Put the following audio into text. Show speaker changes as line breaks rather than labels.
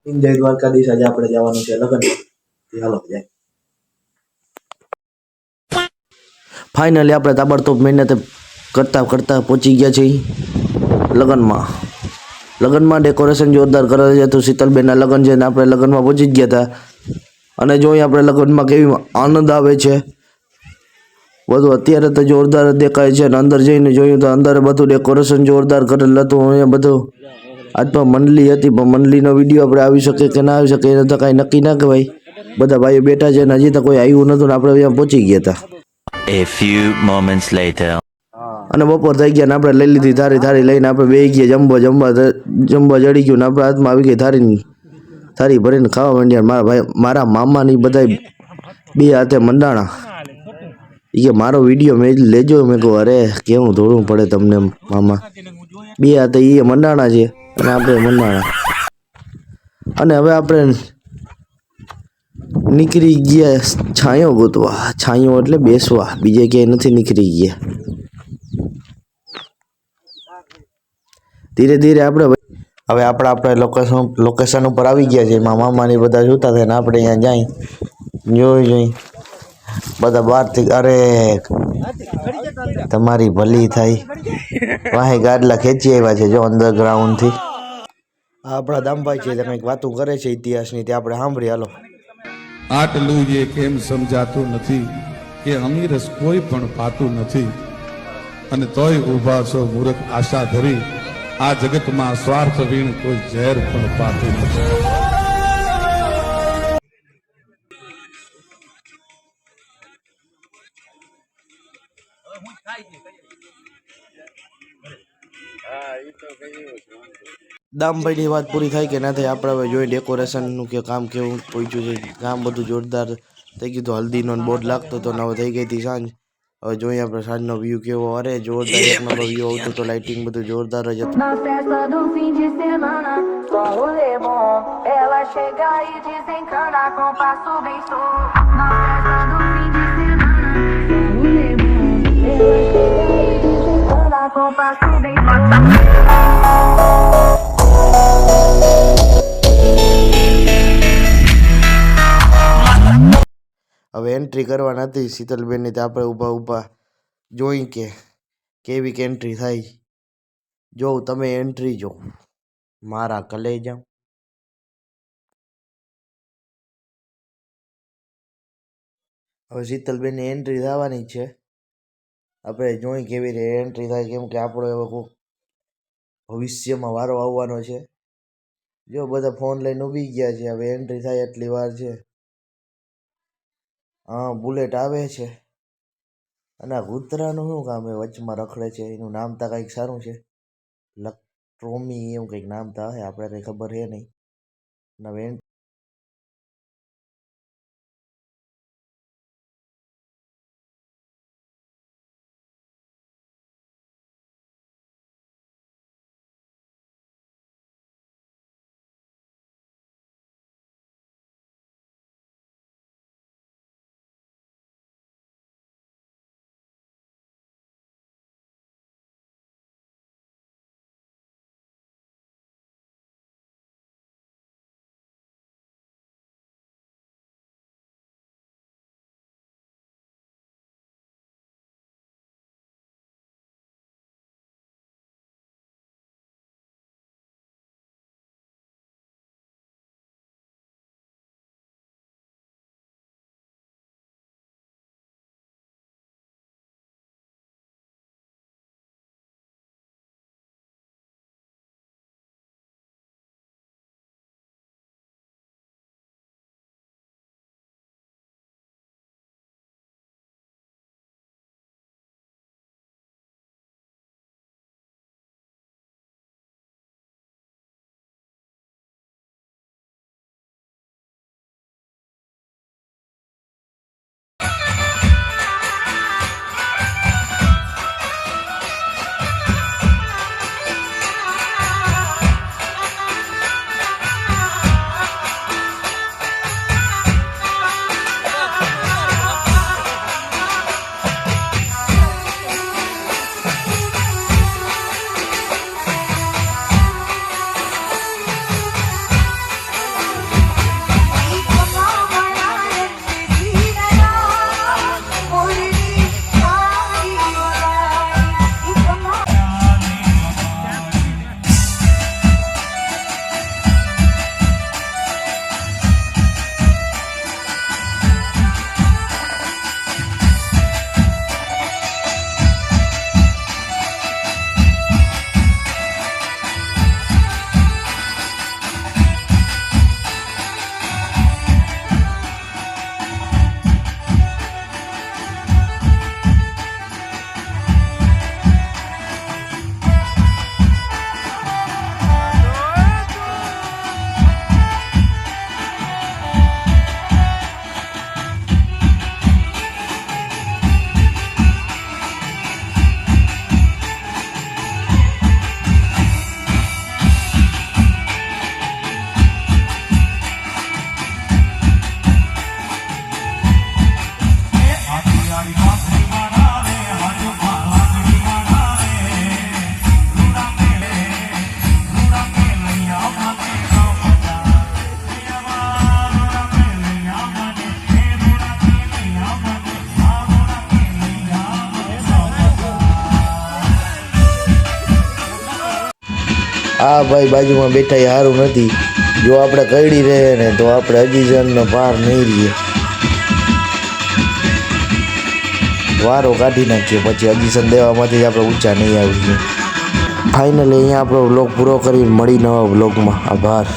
જય દ્વારકાધીશ. આજે આપણે જવાનું છે લગ્ન. હાલો જાય. ફાઇનલી આપણે તાબડતોબ મહેનત કરતા કરતા પહોંચી ગયા છીએ લગ્નમાં. લગ્નમાં ડેકોરેશન જોરદાર કરેલ છે. તો શીતલબેનના લગ્ન છે ને આપણે લગ્નમાં પહોંચી જ ગયા હતા. અને જોઈએ આપણે લગ્નમાં કેવી આનંદ આવે છે. બધું અત્યારે તો જોરદાર દેખાય છે. અને અંદર જઈને જોયું તો અંદર બધું ડેકોરેશન જોરદાર કરેલ હતું. અહીંયા બધું આજ તો મંડળી હતી, પણ મંડળીનો વિડીયો આપણે આવી શકે કે ના આવી શકે એને તો કાંઈ નક્કી ના કહેવાય. બધા ભાઈઓ બેઠા છે અને હજી તો કોઈ આવ્યું નહોતું ને આપણે અહીંયા પહોંચી ગયા હતા.
A few moments later.
અને બપોર થઈ ગયા ને આપણે લઈ લીધી થાળી લઈને આપણે બેસી ગયા જમવા જડી ગયું ને આપણા હાથમાં આવી ગઈ થાળી ભરીને ખાવા માંડ્યા. મારા મામાની બધા બે હાથે મંડાણા. એ મારો વિડીયો મેં લેજો. મેં કહું અરે કેવું ધોળવું પડે તમને મામા. બે હાથે એ મંડાણા છે અને આપણે મંડાણા. અને હવે આપણે નીકળી ગયા છાંયો ગોતવા. છાંયો એટલે બેસવા, બીજે ક્યાંય નથી નીકળી ગયા. ધીરે ધીરે આપણે લોકેશન ઉપર આવી ગયા છે. એમાં મામાની બધા જોતા થાય ને આપણે અહીંયા જોઈ બધા બહારથી અરે તમારી ભલી થાય. વાહે ગાડલા ખેંચી આવ્યા છે જો અંડરગ્રાઉન્ડથી. આપણા દામભાઈ છે કંઈક વાતો કરે છે ઇતિહાસની, તે આપણે સાંભળી. હાલો.
આટલું એ કેમ સમજાતું નથી કે અમીરસ કોઈ પણ પાતું નથી, અને તોય ઊભા છો મૂર્ખ આશા ધરી. આ જગતમાં સ્વાર્થ વીણ કોઈ ઝેર પણ પાતું નથી.
દામભાઈની વાત પૂરી થાય કે ના થાય આપણે હવે જોઈએ ડેકોરેશનનું કે કામ કેવું પહોંચ્યું છે. કામ બધું જોરદાર થઈ ગયું. તો હલ્દીનો બોર્ડ લાગતો હતો ને હવે થઈ ગઈ હતી સાંજ. હવે જોઈએ આપણે સાંજનો વ્યૂ કેવો. અરે જોરદાર એક નંબર વ્યૂ આવતો તો. લાઇટિંગ બધું જોરદાર જ હતું.
Na festa do fim de semana, só rolê bom. Ela chega e desencana com passo bem solto. Na festa do fim de semana, só rolê bom. Ela chega e desencana com passo bem solto.
હવે entry કરવાના હતી શીતલબેનની. તો આપણે ઊભા જોઈ કે કેવી entry થાય. જોઉં તમે એન્ટ્રી જો મારા કલેજા. હવે શીતલબેનની એન્ટ્રી થવાની છે. આપણે જોઈ કેવી રીતે એન્ટ્રી થાય, કેમ કે આપણો એવો કોઈ ભવિષ્યમાં વારો આવવાનો છે. જો બધા ફોન લઈને ઊભી ગયા છે. હવે એન્ટ્રી થાય એટલી વાર છે. હા, બુલેટ આવે છે. અને આ કૂતરાનું શું કામ એ વચમાં રખડે છે? એનું નામ તો કંઈક સારું છે, ટ્રોમી એવું કંઈક નામ તો હશે, આપણે કંઈ ખબર છે નહીં. હવે આ ભાઈ બાજુમાં બેઠા એ સારું નથી. જો આપણે કરડી રહે ને તો આપણે અજીઝનનો પાર નહીં રહીએ. વારો કાઢી નાખીએ પછી અજીઝન દેવામાંથી આપણે ઊંચા નહીં આવીએ. ફાઇનલી અહીંયા આપણો વ્લોગ પૂરો કરી મળી નવા વ્લોગમાં. આભાર.